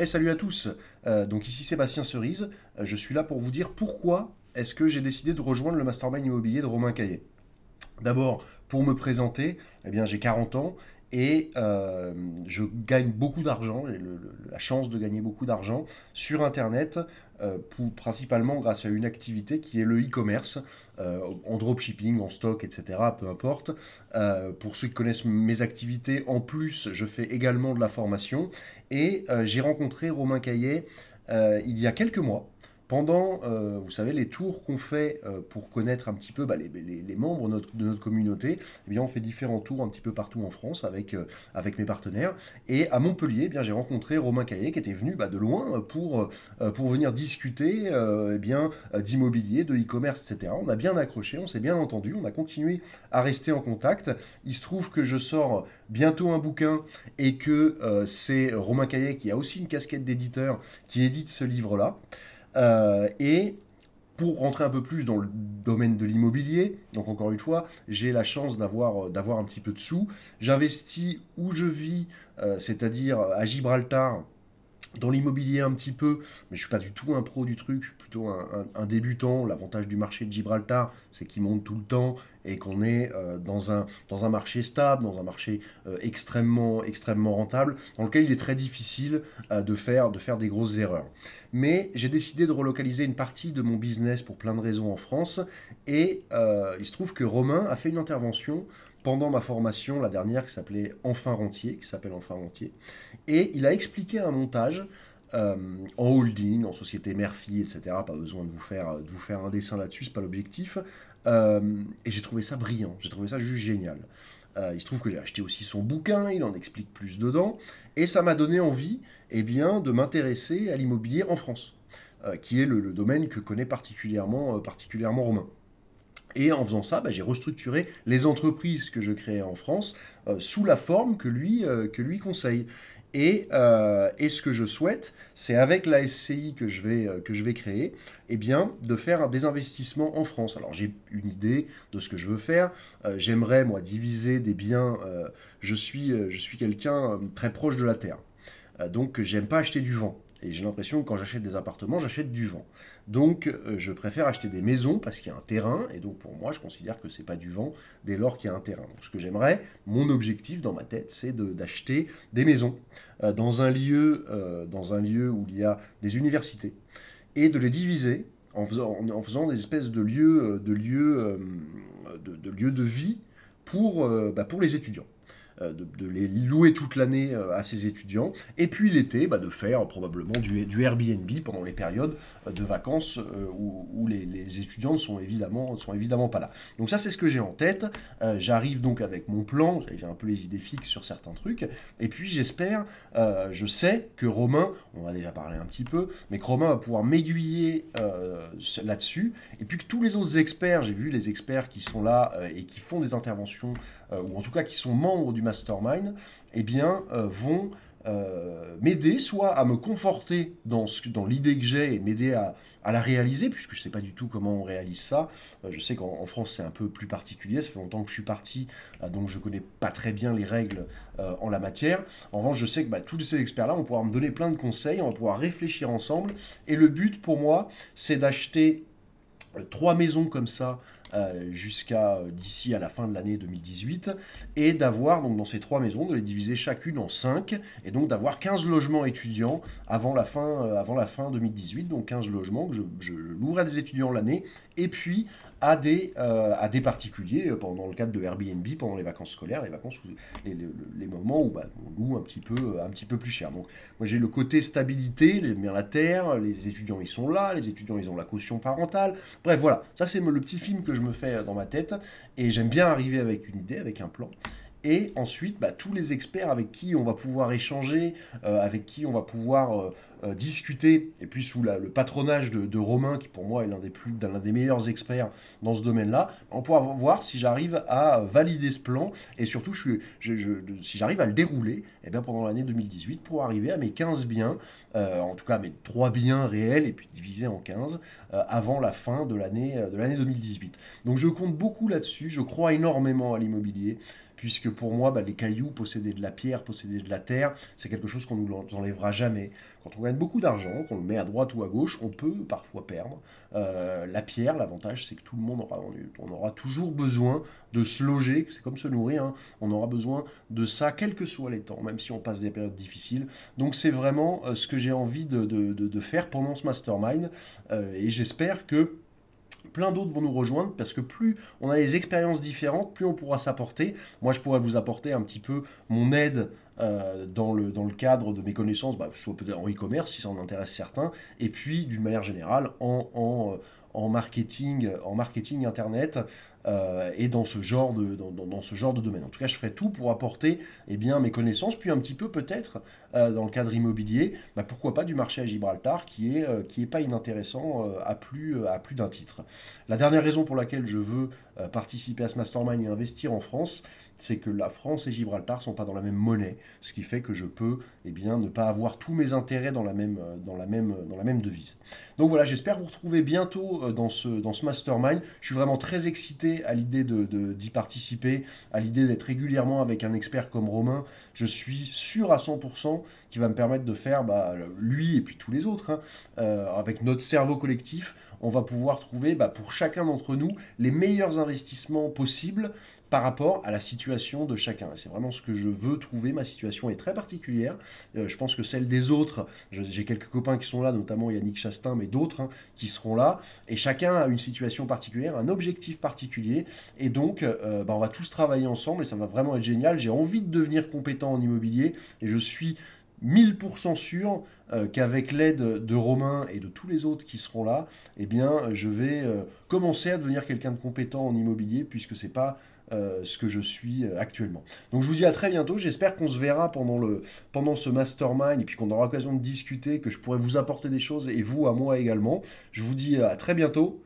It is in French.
Salut à tous. Donc ici Sébastien Cerise. Je suis là pour vous dire pourquoi est-ce que j'ai décidé de rejoindre le mastermind immobilier de Romain Caillet. D'abord, pour me présenter, eh bien, j'ai 40 ans et je gagne beaucoup d'argent, j'ai la chance de gagner beaucoup d'argent sur Internet, principalement grâce à une activité qui est le e-commerce, en dropshipping, en stock, etc. Peu importe. Pour ceux qui connaissent mes activités, en plus, je fais également de la formation et j'ai rencontré Romain Caillet il y a quelques mois pendant, vous savez, les tours qu'on fait pour connaître un petit peu les membres de notre communauté. Eh bien, on fait différents tours un petit peu partout en France avec mes partenaires. Et à Montpellier, eh bien, j'ai rencontré Romain Caillet qui était venu de loin pour venir discuter d'immobilier, de e-commerce, etc. On a bien accroché, on s'est bien entendu, on a continué à rester en contact. Il se trouve que je sors bientôt un bouquin et que c'est Romain Caillet qui a aussi une casquette d'éditeur qui édite ce livre-là. Et pour rentrer un peu plus dans le domaine de l'immobilier, donc encore une fois, j'ai la chance d'avoir un petit peu de sous. J'investis où je vis, c'est-à-dire à Gibraltar, dans l'immobilier un petit peu, mais je suis pas du tout un pro du truc, je suis plutôt un débutant. L'avantage du marché de Gibraltar, c'est qu'il monte tout le temps et qu'on est dans un marché stable, dans un marché extrêmement rentable, dans lequel il est très difficile de faire des grosses erreurs. Mais j'ai décidé de relocaliser une partie de mon business pour plein de raisons en France et il se trouve que Romain a fait une intervention pendant ma formation, la dernière, qui s'appelait Enfin Rentier, qui s'appelle Enfin Rentier. Et il a expliqué un montage en holding, en société mère-fille, etc. Pas besoin de vous faire un dessin là-dessus, c'est pas l'objectif. Et j'ai trouvé ça brillant, j'ai trouvé ça juste génial. Il se trouve que j'ai acheté aussi son bouquin, il en explique plus dedans, et ça m'a donné envie de m'intéresser à l'immobilier en France, qui est le domaine que connaît particulièrement Romain. Et en faisant ça, j'ai restructuré les entreprises que je créais en France sous la forme que lui conseille. Et ce que je souhaite, c'est avec la SCI que je vais créer, de faire des investissements en France. Alors j'ai une idée de ce que je veux faire. J'aimerais, moi, diviser des biens. Je suis quelqu'un très proche de la terre. Donc j'aime pas acheter du vent. Et j'ai l'impression que quand j'achète des appartements, j'achète du vent. Donc je préfère acheter des maisons parce qu'il y a un terrain. Et donc pour moi, je considère que c'est pas du vent dès lors qu'il y a un terrain. Donc ce que j'aimerais, mon objectif dans ma tête, c'est d'acheter des maisons dans un lieu où il y a des universités et de les diviser en faisant des espèces de lieux de vie pour les étudiants, de les louer toute l'année à ses étudiants, et puis l'été, de faire probablement du Airbnb pendant les périodes de vacances où les étudiants ne sont évidemment pas là. Donc ça, c'est ce que j'ai en tête. J'arrive donc avec mon plan, j'ai un peu les idées fixes sur certains trucs, et puis j'espère, je sais que Romain, on en a déjà parlé un petit peu, mais que Romain va pouvoir m'aiguiller là-dessus, et puis que tous les autres experts, j'ai vu les experts qui sont là et qui font des interventions ou en tout cas qui sont membres du mastermind, vont m'aider soit à me conforter dans l'idée que j'ai et m'aider à la réaliser, puisque je ne sais pas du tout comment on réalise ça. Je sais qu'en France c'est un peu plus particulier, ça fait longtemps que je suis parti, donc je ne connais pas très bien les règles en la matière. En revanche, je sais que tous ces experts-là vont pouvoir me donner plein de conseils, on va pouvoir réfléchir ensemble, et le but pour moi, c'est d'acheter trois maisons comme ça jusqu'à d'ici à la fin de l'année 2018 et d'avoir donc dans ces trois maisons de les diviser chacune en 5 et donc d'avoir 15 logements étudiants avant la fin 2018, donc 15 logements que je louerai à des étudiants l'année et puis à des particuliers pendant le cadre de Airbnb pendant les vacances scolaires, les vacances les moments où on loue un petit peu plus cher. Donc moi j'ai le côté stabilité, bien la terre, les étudiants ils sont là, les étudiants ils ont la caution parentale. Bref, voilà, ça c'est le petit film que je me fais dans ma tête, et j'aime bien arriver avec une idée, avec un plan. Et ensuite, tous les experts avec qui on va pouvoir échanger, avec qui on va pouvoir discuter, et puis sous le patronage de Romain, qui pour moi est l'un des meilleurs experts dans ce domaine-là, on pourra voir si j'arrive à valider ce plan, et surtout si j'arrive à le dérouler pendant l'année 2018 pour arriver à mes 15 biens, en tout cas mes 3 biens réels, et puis divisés en 15, avant la fin de l'année 2018. Donc je compte beaucoup là-dessus, je crois énormément à l'immobilier. puisque pour moi, les cailloux, posséder de la pierre, posséder de la terre, c'est quelque chose qu'on nous enlèvera jamais. Quand on gagne beaucoup d'argent, qu'on le met à droite ou à gauche, on peut parfois perdre. La pierre, l'avantage, c'est que tout le monde on aura toujours besoin de se loger, c'est comme se nourrir, hein. On aura besoin de ça, quels que soient les temps, même si on passe des périodes difficiles. Donc c'est vraiment ce que j'ai envie de faire pendant ce mastermind, et j'espère que plein d'autres vont nous rejoindre parce que plus on a des expériences différentes, plus on pourra s'apporter. Moi, je pourrais vous apporter un petit peu mon aide dans le cadre de mes connaissances, soit peut-être en e-commerce si ça en intéresse certains, et puis d'une manière générale en marketing internet, et dans ce genre dans ce genre de domaine. En tout cas, je ferai tout pour apporter mes connaissances, puis un petit peu peut-être dans le cadre immobilier, pourquoi pas du marché à Gibraltar qui est pas inintéressant à plus d'un titre. La dernière raison pour laquelle je veux participer à ce mastermind et investir en France, c'est que la France et Gibraltar sont pas dans la même monnaie, ce qui fait que je peux ne pas avoir tous mes intérêts dans la même devise. Donc voilà, j'espère vous retrouver bientôt dans ce mastermind. Je suis vraiment très excité à l'idée d'y participer, à l'idée d'être régulièrement avec un expert comme Romain. Je suis sûr à 100% qu'il va me permettre de faire, lui et puis tous les autres, hein, avec notre cerveau collectif, on va pouvoir trouver pour chacun d'entre nous les meilleurs investissements possibles par rapport à la situation de chacun. Et c'est vraiment ce que je veux trouver. Ma situation est très particulière. Je pense que celle des autres, j'ai quelques copains qui sont là, notamment Yannick Chastain, mais d'autres qui seront là. Et chacun a une situation particulière, un objectif particulier. Et donc, on va tous travailler ensemble et ça va vraiment être génial. J'ai envie de devenir compétent en immobilier et je suis 1000% sûr qu'avec l'aide de Romain et de tous les autres qui seront là, je vais commencer à devenir quelqu'un de compétent en immobilier puisque c'est pas ce que je suis actuellement. Donc je vous dis à très bientôt, j'espère qu'on se verra pendant ce mastermind et puis qu'on aura l'occasion de discuter, que je pourrai vous apporter des choses et vous à moi également. Je vous dis à très bientôt,